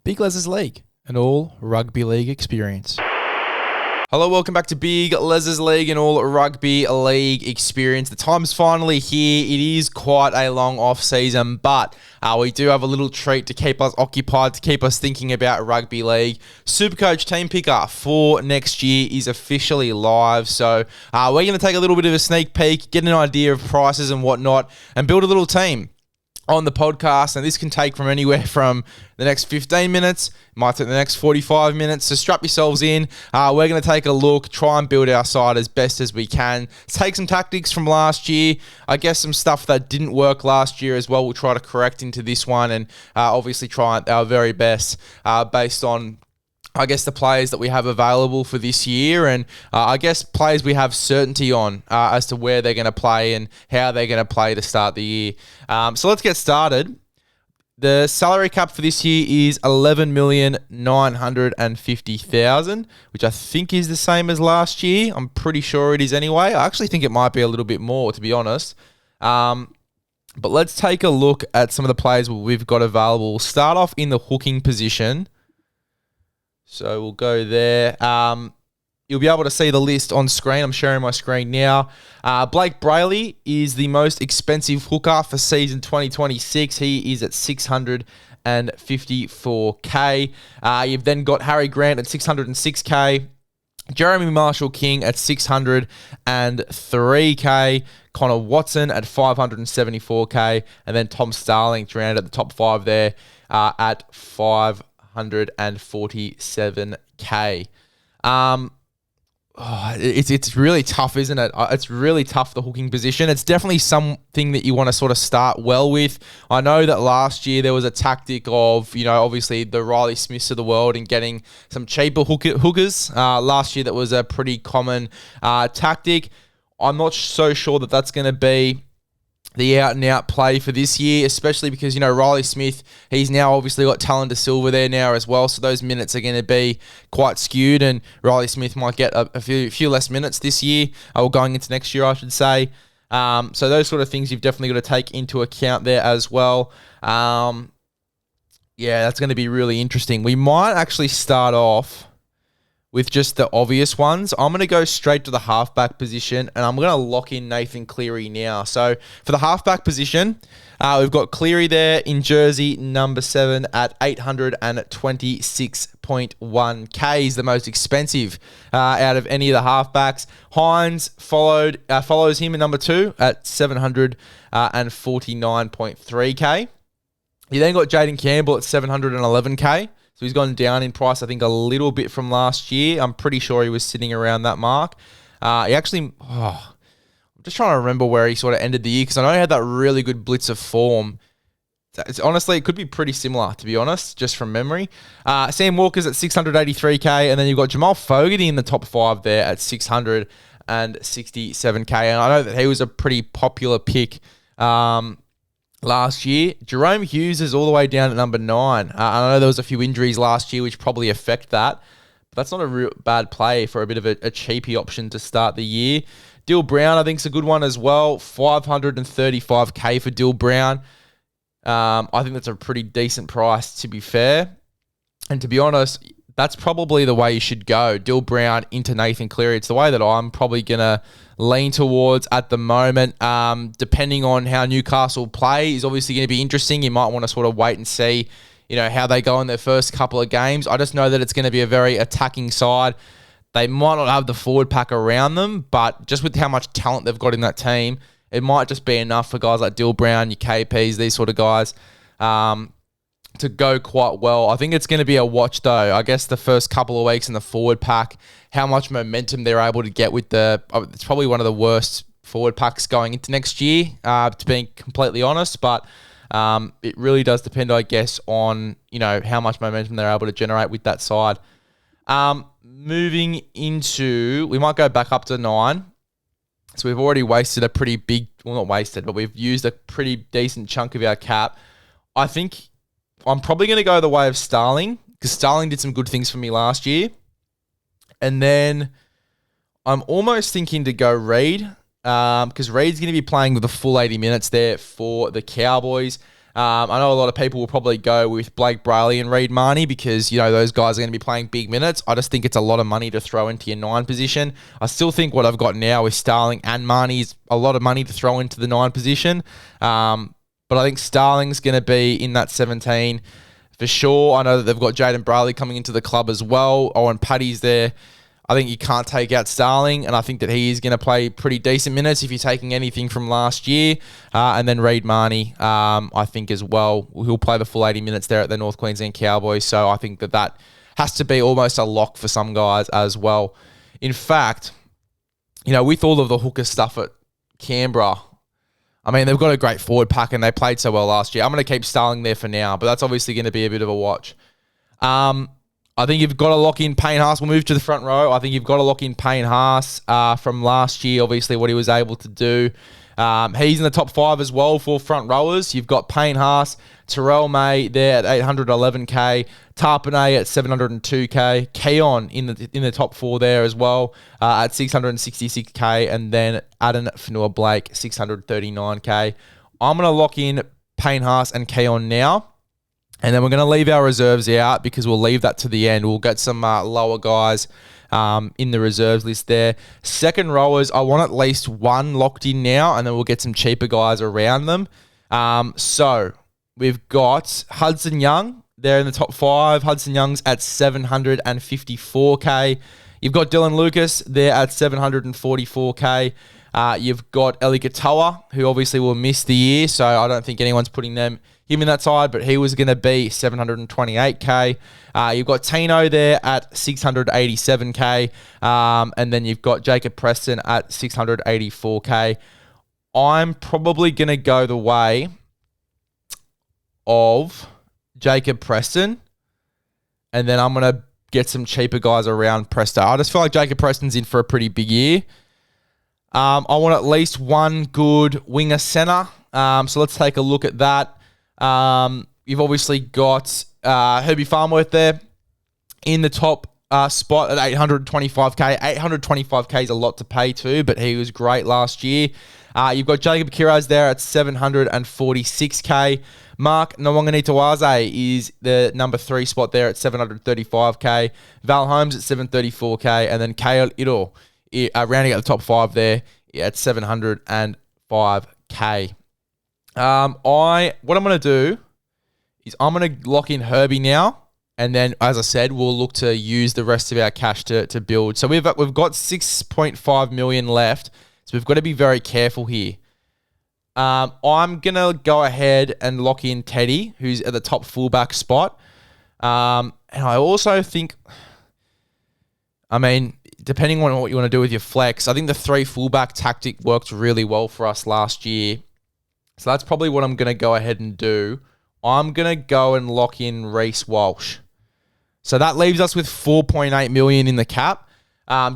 Big LEZ'S League, an all rugby league experience. Hello, welcome back to Big LEZ'S League, an all rugby league experience. The time's finally here. It is quite a long off season, but we do have a little treat to keep us occupied, to keep us thinking about rugby league. SuperCoach team picker for next year is officially live, so we're going to take a little bit of a sneak peek, get an idea of prices and whatnot, and build a little team on the podcast. And this can take from anywhere from the next 15 minutes, might take the next 45 minutes, so strap yourselves in. We're going to take a look, try and build our side as best as we can. Take some tactics from last year, I guess some stuff that didn't work last year as well, we'll try to correct into this one, and obviously try our very best based on, I guess, the players that we have available for this year, and I guess players we have certainty on as to where they're going to play and how they're going to play to start the year. So let's get started. The salary cap for this year is $11,950,000, which I think is the same as last year. I'm pretty sure it is anyway. I actually think it might be a little bit more, to be honest. But let's take a look at some of the players we've got available. We'll start off in the hooking position. So we'll go there. You'll be able to see the list on screen. I'm sharing my screen now. Blake Brayley is the most expensive hooker for season 2026. He is at $654K. You've then got Harry Grant at $606K. Jeremy Marshall-King at $603K. Connor Watson at $574K. And then Tom Starling to round at the top five there at $547K. It's really tough, isn't it? It's really tough, the hooking position. It's definitely something that you want to sort of start well with. I know that last year there was a tactic of, obviously the Riley Smiths of the world and getting some cheaper hookers. Last year that was a pretty common tactic. I'm not so sure that that's going to be the out-and-out play for this year, especially because, Riley Smith, he's now obviously got Talon De Silva there now as well, so those minutes are going to be quite skewed, and Riley Smith might get a few less minutes this year, or going into next year, I should say. So those sort of things you've definitely got to take into account there as well. Yeah, that's going to be really interesting. We might actually start off with just the obvious ones. I'm going to go straight to the halfback position, and I'm going to lock in Nathan Cleary now. So for the halfback position, we've got Cleary there in jersey number 7 at $826.1K. He's the most expensive out of any of the halfbacks. Hines follows him in number 2 at $749.3K. You then got Jaden Campbell at $711K. So he's gone down in price, I think, a little bit from last year. I'm pretty sure he was sitting around that mark. I'm just trying to remember where he sort of ended the year, because I know he had that really good blitz of form. Honestly, it could be pretty similar, to be honest, just from memory. Sam Walker's at $683K, and then you've got Jamal Fogarty in the top 5 there at $667K. And I know that he was a pretty popular pick last year. Jerome Hughes is all the way down at number 9. I know there was a few injuries last year which probably affect that, but that's not a real bad play for a bit of a cheapy option to start the year. Dill Brown, I think, is a good one as well. $535K for Dill Brown. I think that's a pretty decent price, to be fair. And to be honest, that's probably the way you should go. Dill Brown into Nathan Cleary. It's the way that I'm probably going to lean towards at the moment. Depending on how Newcastle play is obviously going to be interesting. You might want to sort of wait and see, how they go in their first couple of games. I just know that it's going to be a very attacking side. They might not have the forward pack around them, but just with how much talent they've got in that team, it might just be enough for guys like Dill Brown, your KPs, these sort of guys, to go quite well. I think it's going to be a watch, though. I guess the first couple of weeks in the forward pack, how much momentum they're able to get with it's probably one of the worst forward packs going into next year, to be completely honest. But it really does depend, I guess, on, how much momentum they're able to generate with that side. Moving into, we might go back up to 9. So we've already wasted a pretty big, well, not wasted, but we've used a pretty decent chunk of our cap. I think I'm probably going to go the way of Starling, because Starling did some good things for me last year. And then I'm almost thinking to go Reed, because Reed's going to be playing with a full 80 minutes there for the Cowboys. I know a lot of people will probably go with Blake Brayley and Reid Marnie because, those guys are going to be playing big minutes. I just think it's a lot of money to throw into your 9 position. I still think what I've got now with Starling and Marnie is a lot of money to throw into the 9 position. But I think Starling's going to be in that 17 for sure. I know that they've got Jaden Brayley coming into the club as well. Owen Paddy's there. I think you can't take out Starling, and I think that he is going to play pretty decent minutes if you're taking anything from last year. And then Reid Marnie, I think as well, he'll play the full 80 minutes there at the North Queensland Cowboys. So I think that has to be almost a lock for some guys as well. In fact, with all of the hooker stuff at Canberra, I mean, they've got a great forward pack and they played so well last year. I'm going to keep Starling there for now, but that's obviously going to be a bit of a watch. I think you've got to lock in Payne Haas. We'll move to the front row. I think you've got to lock in Payne Haas from last year, obviously, what he was able to do. He's in the top 5 as well for front rowers. You've got Payne Haas, Terrell May there at 811k, Tarpanay at 702k, Keon in the top 4 there as well at 666k, and then Aden Fanua-Blake 639k. I'm going to lock in Payne Haas and Keon now. And then we're going to leave our reserves out because we'll leave that to the end. We'll get some lower guys in the reserves list there. Second rowers, I want at least one locked in now, and then we'll get some cheaper guys around them. So we've got Hudson Young there in the top 5. Hudson Young's at 754k. You've got Dylan Lucas there at 744k. You've got Eli Katoa, who obviously will miss the year, so I don't think anyone's putting him in that side, but he was going to be 728k. You've got Tino there at 687k, and then you've got Jacob Preston at 684k. I'm probably going to go the way of Jacob Preston, and then I'm going to get some cheaper guys around Presto. I just feel like Jacob Preston's in for a pretty big year. I want at least one good winger centre, so let's take a look at that. You've obviously got Herbie Farnworth there in the top spot at 825k. 825k is a lot to pay too, but he was great last year. You've got Jacob Kiraz there at 746k. Mark Nwanganitawaze is the number 3 spot there at 735k. Val Holmes at 734k, and then Kale Ito rounding out the top 5 there at 705k. What I'm going to do is I'm going to lock in Herbie now, and then, as I said, we'll look to use the rest of our cash to build. So we've got 6.5 million left, so we've got to be very careful here. I'm going to go ahead and lock in Teddy, who's at the top fullback spot. And I also think, depending on what you want to do with your flex, I think the 3 fullback tactic worked really well for us last year. So that's probably what I'm going to go ahead and do. I'm going to go and lock in Reece Walsh. So that leaves us with 4.8 million in the cap.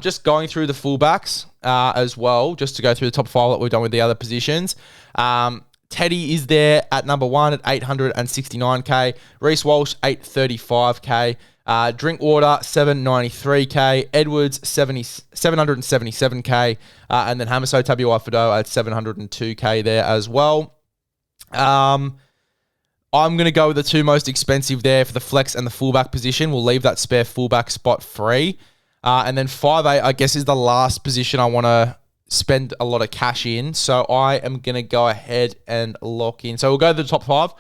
Just going through the fullbacks as well, just to go through the top 5 that we've done with the other positions. Teddy is there at number 1 at 869k. Reece Walsh, 835k. Drinkwater, 793k. Edwards, 777k. And then Hamiso Tabuai-Fidow at 702k there as well. I'm going to go with the 2 most expensive there for the flex and the fullback position. We'll leave that spare fullback spot free. And then 5'8", I guess, is the last position I want to spend a lot of cash in. So I am going to go ahead and lock in. So we'll go to the top 5.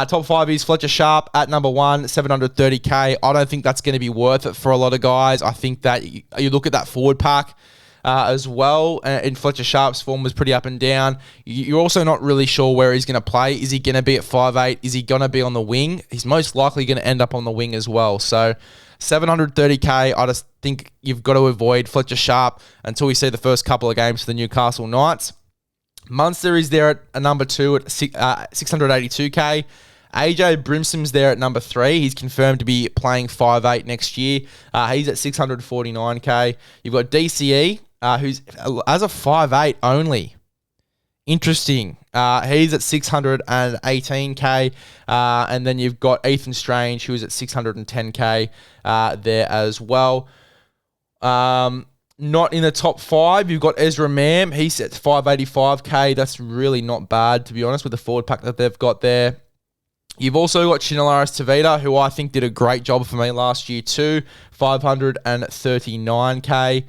Top 5 is Fletcher Sharp at number 1, 730k. I don't think that's going to be worth it for a lot of guys. I think that you look at that forward pack as well, and Fletcher Sharp's form was pretty up and down. You're also not really sure where he's going to play. Is he going to be at 5'8"? Is he going to be on the wing? He's most likely going to end up on the wing as well. So 730k, I just think you've got to avoid Fletcher Sharp until we see the first couple of games for the Newcastle Knights. Munster is there at a number 2 at 682k. AJ Brimson's there at number 3. He's confirmed to be playing 5'8" next year. He's at 649k. You've got DCE, who's as a 5'8" only. Interesting. He's at 618k. And then you've got Ethan Strange, who's at 610k there as well. Not in the top 5, you've got Ezra Mam. He's at 585k. That's really not bad, to be honest, with the forward pack that they've got there. You've also got Chinelaris Tavita, who I think did a great job for me last year too, 539K.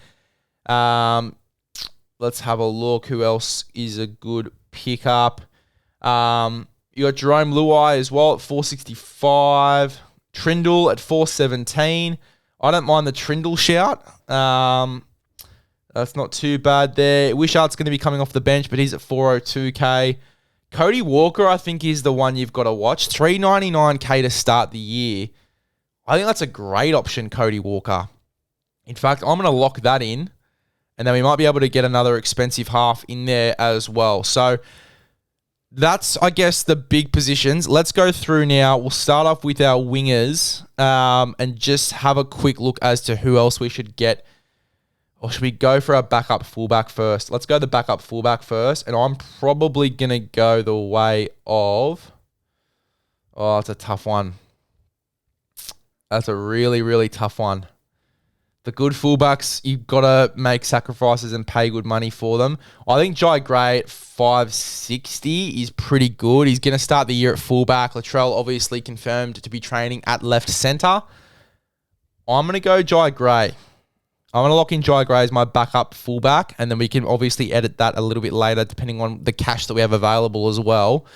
Let's have a look. Who else is a good pickup? You got Jerome Luai as well at 465. Trindle at 417. I don't mind the Trindle shout. That's not too bad there. Wishart's going to be coming off the bench, but he's at 402K. Cody Walker, I think, is the one you've got to watch. 399K to start the year. I think that's a great option, Cody Walker. In fact, I'm going to lock that in, and then we might be able to get another expensive half in there as well. So that's, I guess, the big positions. Let's go through now. We'll start off with our wingers and just have a quick look as to who else we should get. Or should we go for our backup fullback first? Let's go the backup fullback first. And I'm probably going to go the way of... Oh, it's a tough one. That's a really, really tough one. The good fullbacks, you've got to make sacrifices and pay good money for them. I think Jai Gray at 560 is pretty good. He's going to start the year at fullback. Latrell obviously confirmed to be training at left centre. I'm going to go Jai Gray. I'm going to lock in Jai Gray as my backup fullback, and then we can obviously edit that a little bit later depending on the cash that we have available as well.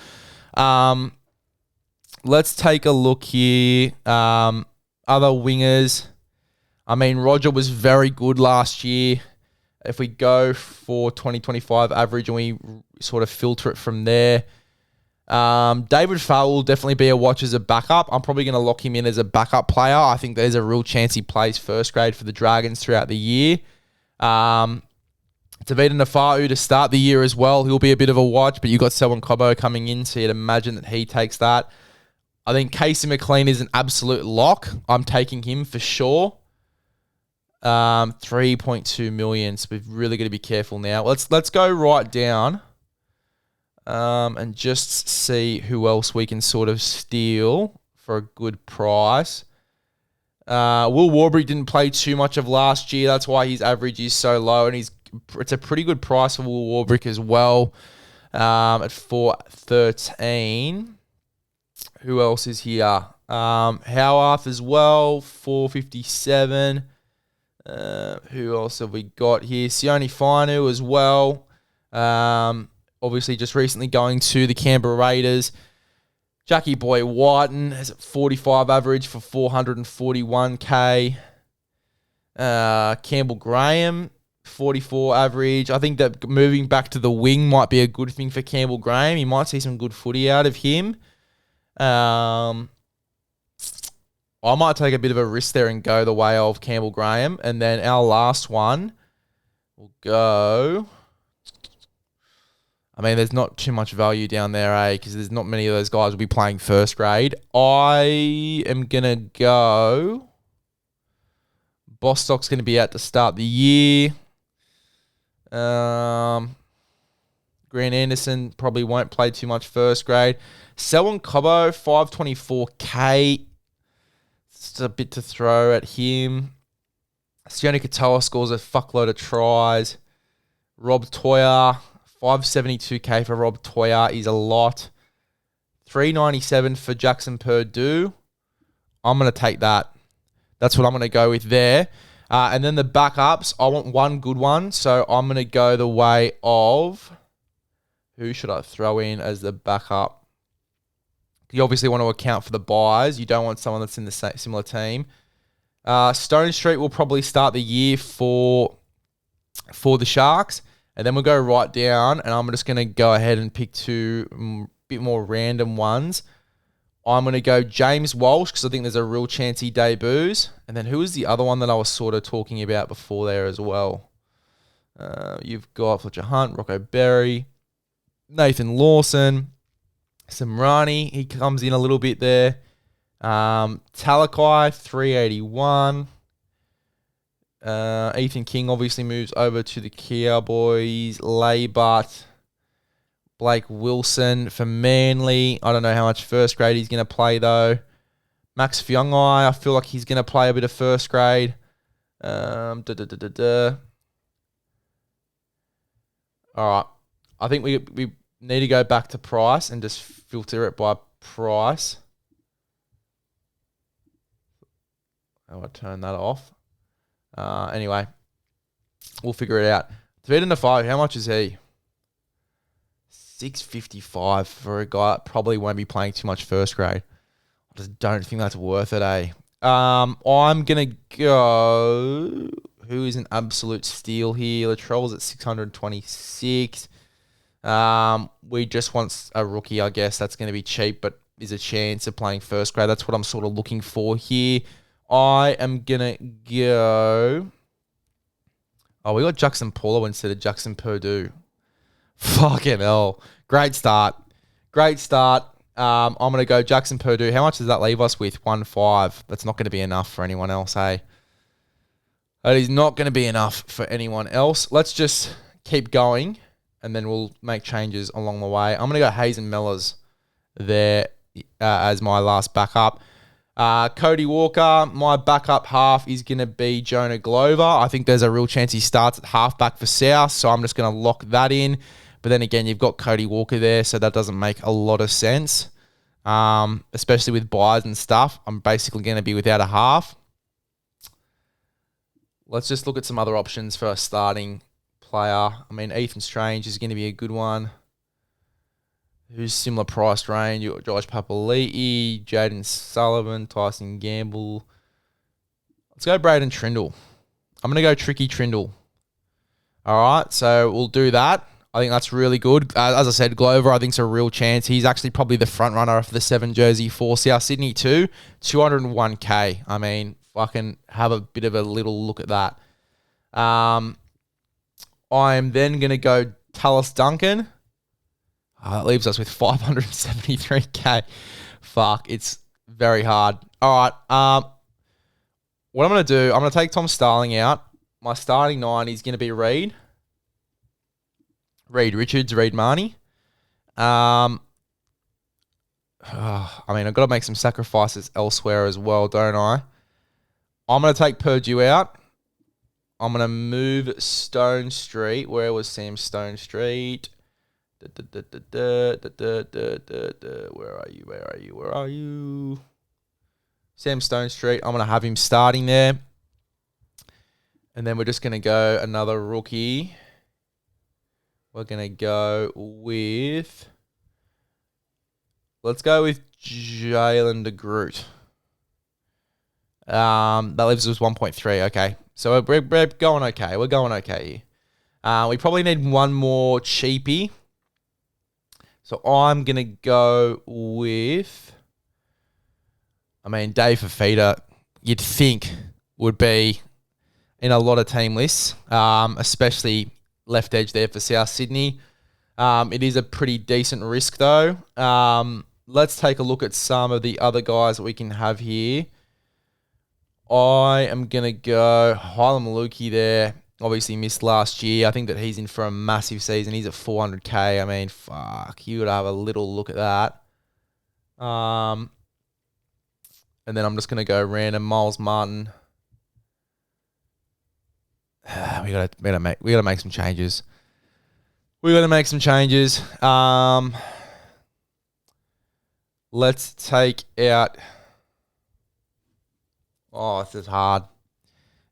Let's take a look here. Other wingers. I mean, Roger was very good last year. If we go for 2025 average and we sort of filter it from there, David Farrell will definitely be a watch as a backup. I'm probably going to lock him in as a backup player. I think there's a real chance he plays first grade for the Dragons throughout the year. Tavita Nafa'u to start the year as well. He'll be a bit of a watch, but you've got Selwyn Cobbo coming in, so you'd imagine that he takes that. I think Casey McLean is an absolute lock. I'm taking him for sure. 3.2 million, so we've really got to be careful now. Let's go right down and just see who else we can sort of steal for a good price. Will Warbrick didn't play too much of last year. That's why his average is so low, and it's a pretty good price for Will Warbrick as well at 413. Who else is here? Howarth as well, 457. Who else have we got here? Sione Fainu as well. Obviously, just recently going to the Canberra Raiders. Jackie Boy Whiten has a 45 average for 441K. Campbell Graham, 44 average. I think that moving back to the wing might be a good thing for Campbell Graham. You might see some good footy out of him. I might take a bit of a risk there and go the way of Campbell Graham. And then our last one will go... I mean, there's not too much value down there, because there's not many of those guys will be playing first grade. I am going to go... Bostock's going to be out to start the year. Grant Anderson probably won't play too much first grade. Selwyn Cobbo, 524K. It's a bit to throw at him. Sione Katoa scores a fuckload of tries. Rob Toya, 572K for Rob Toya is a lot. 397 for Jackson Purdue. I'm going to take that. That's what I'm going to go with there. And then the backups, I want one good one. So I'm going to go the way of... Who should I throw in as the backup? You obviously want to account for the buys. You don't want someone that's in the similar team. Stone Street will probably start the year for the Sharks. And then we'll go right down. And I'm just going to go ahead and pick two bit more random ones. I'm going to go James Walsh because I think there's a real chance he debuts. And then who was the other one that I was sort of talking about before there as well? You've got Fletcher Hunt, Rocco Berry, Nathan Lawson, Samrani. He comes in a little bit there. Talakai, 381. Ethan King obviously moves over to the Cowboys. Laybut. Blake Wilson for Manly. I don't know how much first grade he's going to play, though. Max Fiongai, I feel like he's going to play a bit of first grade. All right. I think we need to go back to price and just filter it by price. I'll turn that off. Anyway, we'll figure it out. Tavita Nafai, how much is he? $6.55 for a guy that probably won't be playing too much first grade. I just don't think that's worth it, eh? I'm going to go... Who is an absolute steal here? Latrell's at 626. We just want a rookie, I guess. That's going to be cheap, but is a chance of playing first grade. That's what I'm sort of looking for here. I am going to go... Oh, we got Jackson Paulo instead of Jackson Purdue. Fucking hell. Great start. Great start. I'm going to go Jackson Purdue. How much does that leave us with? 1.5. That's not going to be enough for anyone else, hey? That is not going to be enough for anyone else. Let's just keep going, and then we'll make changes along the way. I'm going to go Hayes and Mellors there as my last backup. Cody Walker, my backup half is going to be Jonah Glover. I think there's a real chance he starts at halfback for South, so I'm just going to lock that in. But then again, you've got Cody Walker there, so that doesn't make a lot of sense, especially with buys and stuff. I'm basically going to be without a half. Let's just look at some other options for a starting player. I mean, Ethan Strange is going to be a good one. Who's similar price range? You got Josh Papali'i, Jaden Sullivan, Tyson Gamble. Let's go Braden Trindle. I'm going to go Tricky Trindle. All right, so we'll do that. I think that's really good. As I said, Glover, I think, is a real chance. He's actually probably the front runner for the 7 jersey for South Sydney too. 201K. I mean, fucking have a bit of a little look at that. I'm then going to go Tallis Duncan. That leaves us with 573K. Fuck, it's very hard. All right. What I'm going to do, I'm going to take Tom Starling out. My starting 9 is going to be Reed Richards, Reed Marnie. I mean, I've got to make some sacrifices elsewhere as well, don't I? I'm going to take Purdue out. I'm going to move Stone Street. Where was Sam Stone Street? Where are you? Sam Stone Street. I'm going to have him starting there. And then we're just going to go another rookie. We're going to go with... Let's go with Jalen DeGroot. That leaves us 1.3. Okay. So we're going okay. We're going okay here. We probably need one more cheapie. So I'm going to go with... I mean, Dave Fafita, you'd think would be in a lot of team lists, especially left edge there for South Sydney. It is a pretty decent risk though. Let's take a look at some of the other guys that we can have here. I am going to go Hylam Maluki there. Obviously missed last year. I think that he's in for a massive season. He's at 400K. I mean, fuck, you would have a little look at that. And then I'm just going to go random Miles Martin. We gotta make some changes. Let's take out. Oh, this is hard.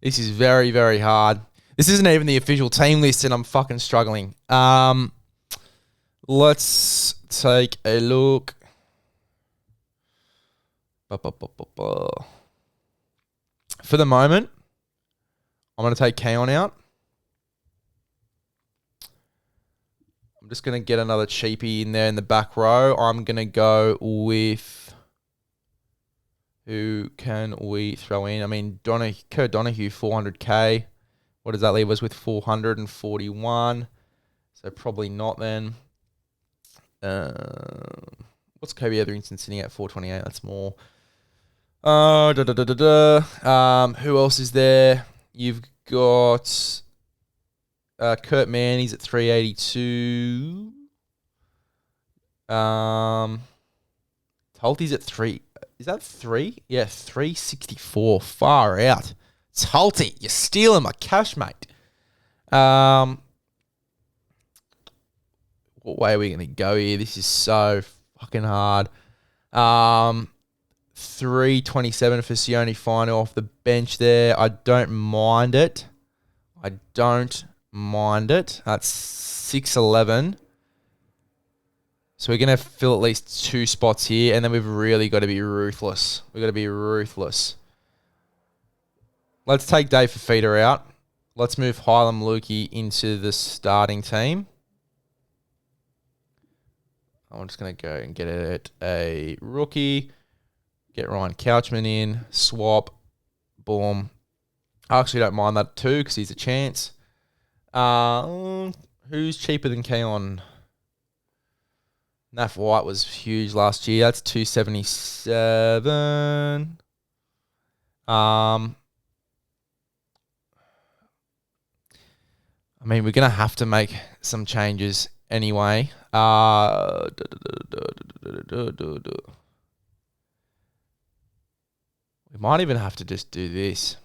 This is very, very hard. This isn't even the official team list, and I'm fucking struggling. Let's take a look. For the moment, I'm going to take Keon out. I'm just going to get another cheapie in there in the back row. I'm going to go with... Who can we throw in? I mean, Kurt Donahue, 400K. What does that leave us with? 441. So probably not then. What's Kobe Etherington sitting at? 428. That's more. Who else is there? You've got Kurt Mann. He's at 382. Tulty's at 3. Is that 3? Yeah, 364. Far out. Tulty, you're stealing my cash, mate. What way are we going to go here? This is so fucking hard. 327 for Sione Final off the bench there. I don't mind it. That's 611. So we're going to fill at least 2 spots here, and then we've really got to be ruthless. Let's take Dave Fafita out. Let's move Hylam Lukey into the starting team. I'm just going to go and get it a rookie. Get Ryan Couchman in. Swap. Boom. I actually don't mind that too because he's a chance. Who's cheaper than Keon? Naf White was huge last year. That's 277. I mean, we're going to have to make some changes anyway. We might even have to just do this.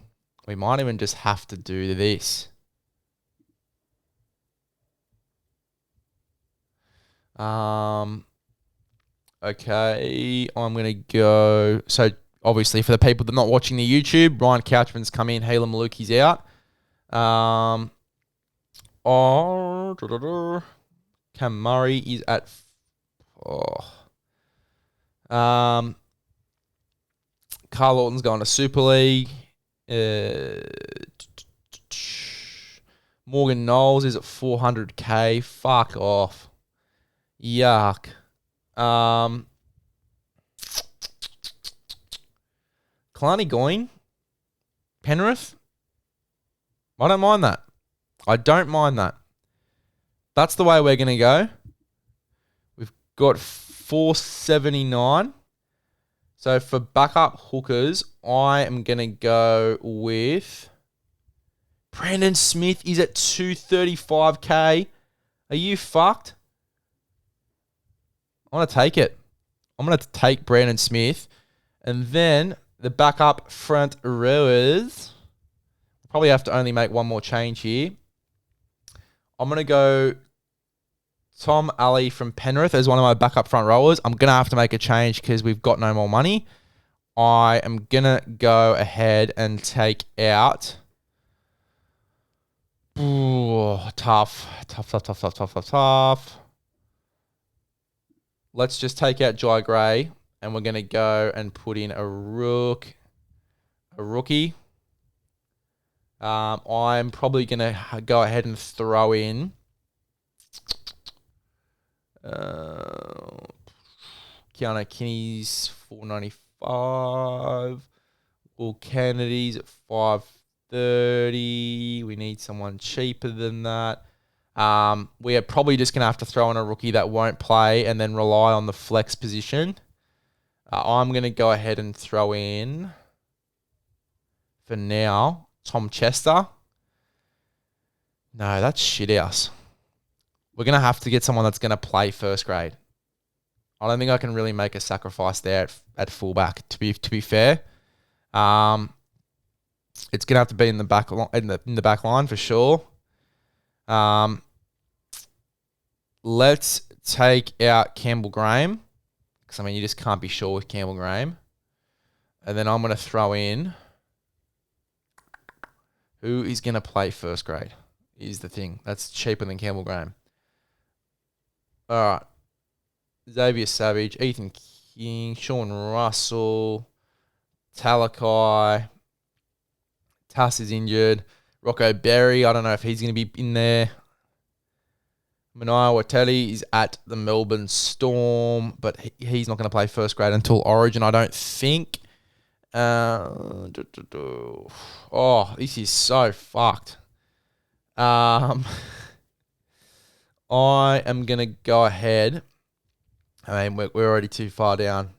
Okay, I'm going to go. So, obviously, for the people that are not watching the YouTube, Ryan Couchman's come in, Halem Maluki's out. Cam Murray is at... Carl Lawton's going to Super League. Morgan Knowles is at 400k. Fuck off. Yuck. Kalani Goyne. Penrith. I don't mind that. That's the way we're going to go. We've got 479. So for backup hookers, I am going to go with... Brandon Smith is at 235k. Are you fucked? I want to take it. I'm going to take Brandon Smith. And then the backup front rowers. Probably have to only make one more change here. I'm going to go Tom Alley from Penrith as one of my backup front rowers. I'm going to have to make a change because we've got no more money. I am going to go ahead and take out... Ooh, tough. Let's just take out Jai Gray, and we're going to go and put in a rookie. I'm probably going to go ahead and throw in Keanu Kinney's 495. Will Kennedy's at 530. We need someone cheaper than that. We are probably just going to have to throw in a rookie that won't play and then rely on the flex position. I'm going to go ahead and throw in, for now, Tom Chester. No, that's shithouse. We're going to have to get someone that's going to play first grade. I don't think I can really make a sacrifice there at fullback, to be fair. It's going to have to be in the back line for sure. Let's take out Campbell Graham, because, I mean, you just can't be sure with Campbell Graham. And then I'm going to throw in who is going to play first grade is the thing. That's cheaper than Campbell Graham. All right. Xavier Savage, Ethan King, Sean Russell, Talakai. Tass is injured. Rocco Berry, I don't know if he's going to be in there. Manaia Wateli is at the Melbourne Storm, but he's not going to play first grade until Origin, I don't think. Oh, this is so fucked. I am going to go ahead. I mean, we're already too far down.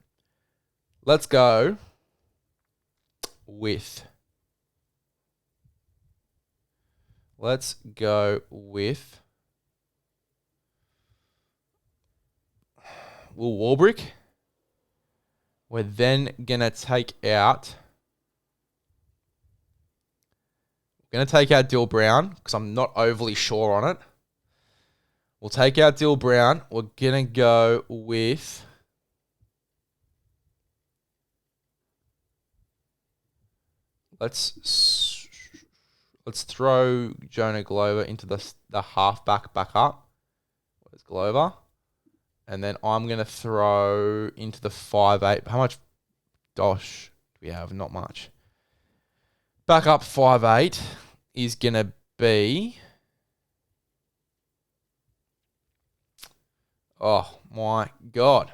Let's go with... Will Warbrick. We're then going to take out... We're going to take out Dill Brown because I'm not overly sure on it. We'll take out Dill Brown. We're going to go with... Let's throw Jonah Glover into the halfback back up. Where's Glover? And then I'm going to throw into the 5'8". How much dosh do we have? Not much. Back up 5'8" is going to be... Oh, my God.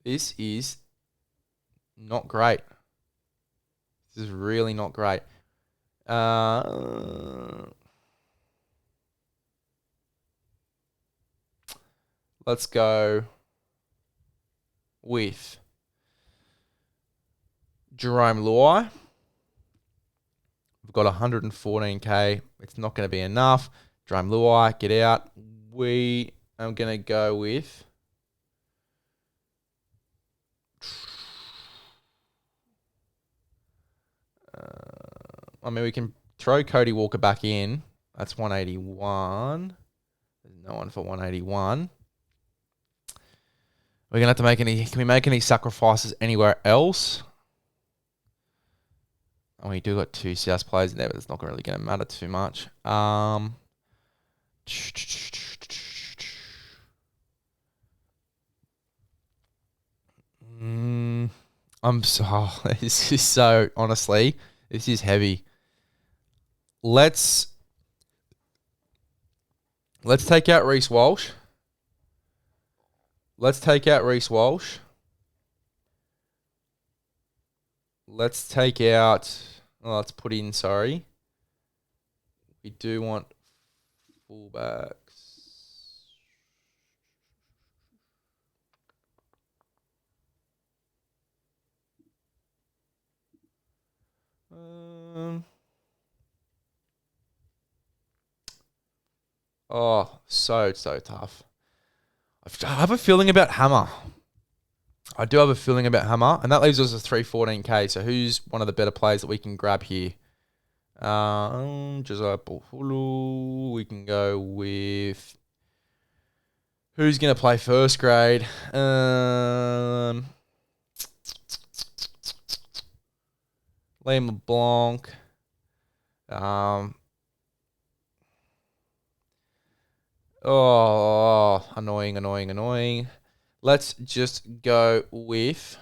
This is not great. This is really not great. Let's go with Jerome Luai. We've got 114k. It's not going to be enough. Jerome Luai, get out. We are going to go with... I mean, we can throw Cody Walker back in. That's 181. There's no one for 181. We're going to have to make any... Can we make any sacrifices anywhere else? And we do got 2 CS players in there, but it's not really going to matter too much. I'm so... This is so... Honestly, this is heavy. Let's take out Reece Walsh. Let's take out Reece Walsh. Let's take out... Oh, let's put in, sorry. We do want fullbacks. Oh, so tough. I have a feeling about Hammer. I do have a feeling about Hammer, and that leaves us with 314k. So who's one of the better players that we can grab here? Josiah Pulhulu. We can go with... Who's going to play first grade? Liam LeBlanc. Oh, annoying. Let's just go with...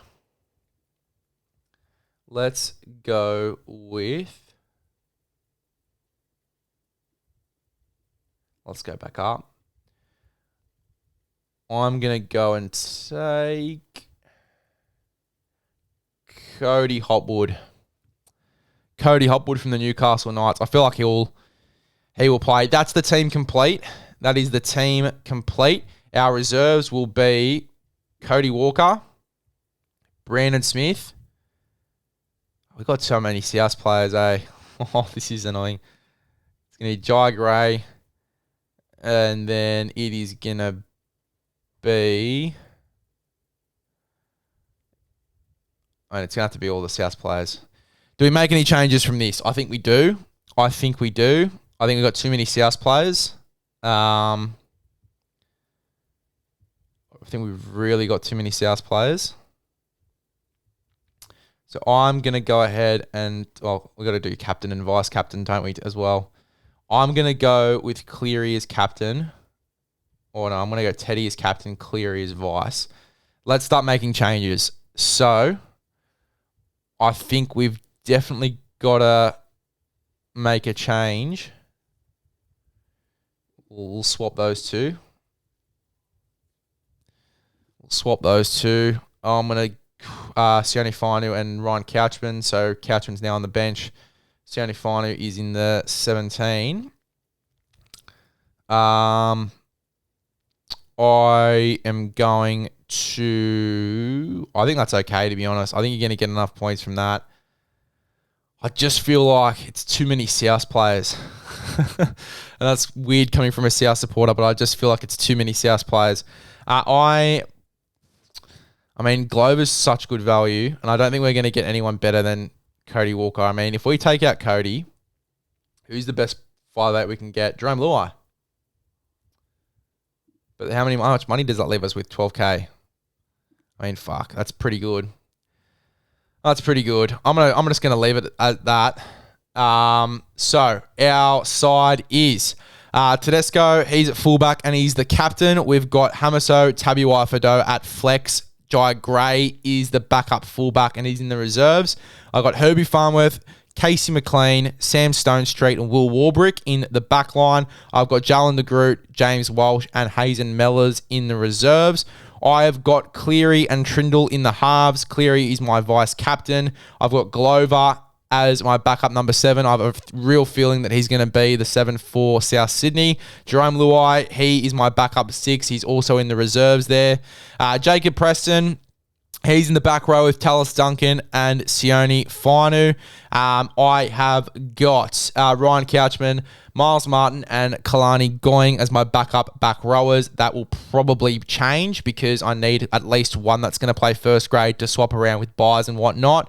Let's go back up. I'm going to go and take Cody Hopwood. Cody Hopwood from the Newcastle Knights. I feel like he will play. That's the team complete. That is the team complete. Our reserves will be Cody Walker, Brandon Smith. We've got so many CS players, eh? Oh, this is annoying. It's going to be Jai Gray. And then it is going to be... And it's going to have to be all the CS players. Do we make any changes from this? I think we do. I think we've got too many CS players. I think we've really got too many South players. So I'm going to go ahead and... Well, we've got to do captain and vice captain, don't we, as well? I'm going to go with Cleary as captain. Or no, I'm going to go Teddy as captain, Cleary as vice. Let's start making changes. So I think we've definitely got to make a change. We'll swap those two. I'm going to Sione Fainu and Ryan Couchman. So Couchman's now on the bench. Sione Fainu is in the 17. I am going to... I think that's okay, to be honest. I think you're going to get enough points from that. I just feel like it's too many South players. And that's weird coming from a South supporter, but I just feel like it's too many South players. I mean, Glover's such good value, and I don't think we're going to get anyone better than Cody Walker. I mean, if we take out Cody, who's the best 5'8" we can get? Jerome Luai. But how much money does that leave us with? 12k. I mean, fuck, that's pretty good. That's pretty good. I'm just gonna leave it at that. So our side is Tedesco. He's at fullback and he's the captain. We've got Hamiso Tabuai-Fidow at flex. Jai Gray is the backup fullback and he's in the reserves. I've got Herbie Farnworth, Casey McLean, Sam Stonestreet, and Will Warbrick in the back line. I've got Jalen de Groot, James Walsh, and Hazen Mellors in the reserves. I have got Cleary and Trindle in the halves. Cleary is my vice captain. I've got Glover as my backup number 7. I have a real feeling that he's going to be the 7 for South Sydney. Jerome Luai, he is my backup 6. He's also in the reserves there. Jacob Preston, he's in the back row with Tallis Duncan and Sione Fainu. I have got Ryan Couchman, Miles Martin, and Kalani Going as my backup back rowers. That will probably change because I need at least one that's going to play first grade to swap around with buys and whatnot.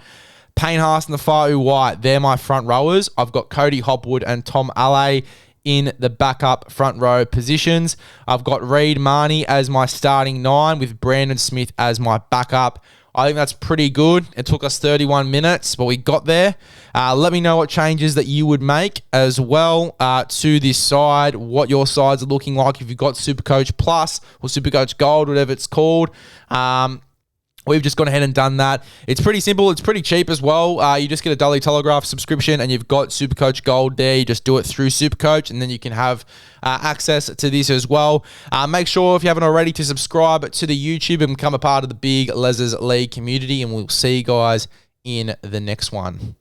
Payne Haas and the Fa'u White, they're my front rowers. I've got Cody Hopwood and Tom Alley in the backup front row positions. I've got Reid Marnie as my starting 9 with Brandon Smith as my backup. I think that's pretty good. It took us 31 minutes, but we got there. Let me know what changes that you would make as well to this side, what your sides are looking like if you've got SuperCoach Plus or SuperCoach Gold, whatever it's called. We've just gone ahead and done that. It's pretty simple. It's pretty cheap as well. You just get a Daily Telegraph subscription and you've got SuperCoach Gold there. You just do it through SuperCoach and then you can have access to this as well. Make sure, if you haven't already, to subscribe to the YouTube and become a part of the big LEZ'S League community. And we'll see you guys in the next one.